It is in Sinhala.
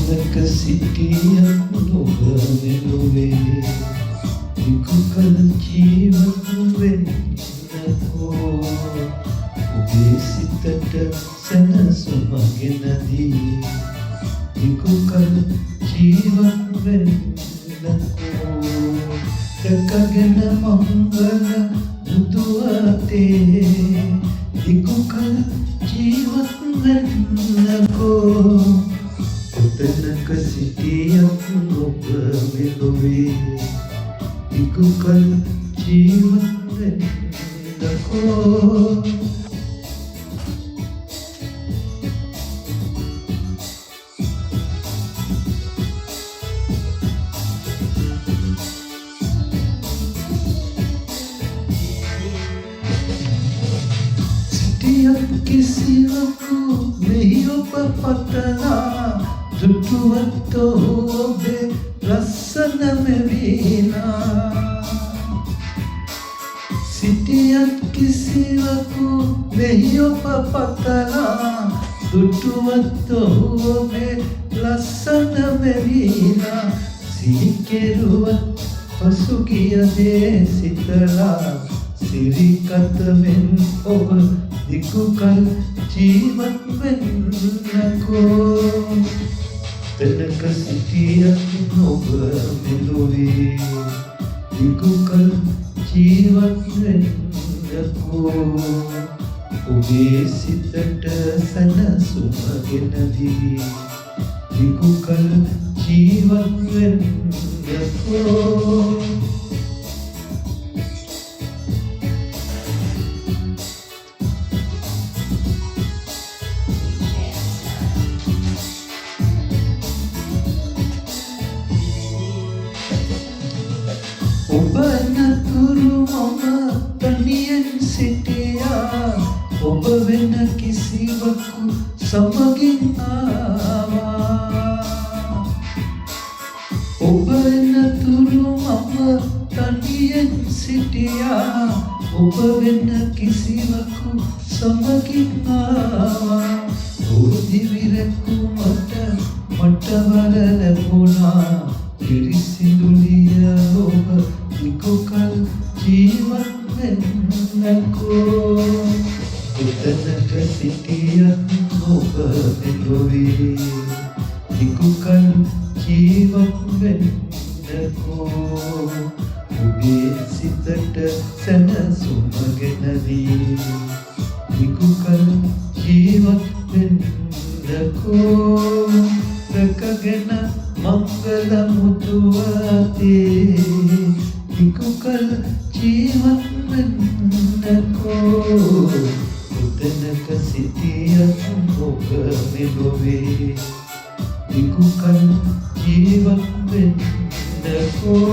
තැනක සිටියත් ඔබ මෙලොවේ විකුකල ජීවත් වෙන්නකෝ ඔබේ සිතට සැනසුම ගෙනදී විකුකල ජීවත් වෙන්නකෝ දැකගෙන මංගල බුදු අතේ විකුකල ජීවත් වෙන්නකෝ කොතැනක සිටියත් ඔබ මෙලොවේ විකුකල ජීවත් වෙන්නකෝ කිසිවකු මෙහි ඔබ පතලා දුටුවත් ඔබේ ලස්සන මෙවිලා සිටියත් කිසිවකු මෙහි ඔබ පතලා දුටුවත් ඔබේ ලස්සන මෙවිලා සිහි කෙරුවත් පසුගිය දේ සිතලා සිරිකතමෙන් ඔබ විකුකල ජීවත් වෙන්නකෝ තැනක සිටියත් ඔබ මෙලොවේ විකුකල ජීවත් වෙන්නකෝ ඔබේ සිතට සැනසුම ගෙනදී විකුකල ජීවත් වෙන්නකෝ ඔබ නතුරු මම තනියෙන් සිටියා ඔබ වෙන කිසිවකු සමගින් ආවා ඔබ නතුරු මම තනියෙන් සිටියා ඔබ වෙන කිසිවකු සමගින් ආවා දිවිරකු මට වර ලැබුණා පිරිසිදුලිය ඔබ විකුකල ජීවත් වෙන්නකෝ කොතැනක සිටියත් ඔබ මෙලොවේ විකුකල ජීවත් වෙන්නකෝ ඔබේ සිතට සැනසුම ගෙනදී විකුකල ජීවත් වෙන්නකෝ රැකගෙන මංගල මුතුවතේ විකුකල ජීවත් වෙන්නකෝ කොතැනක සිටියත් ඔබ මෙලොවේ විකුකල ජීවත් වෙන්නකෝ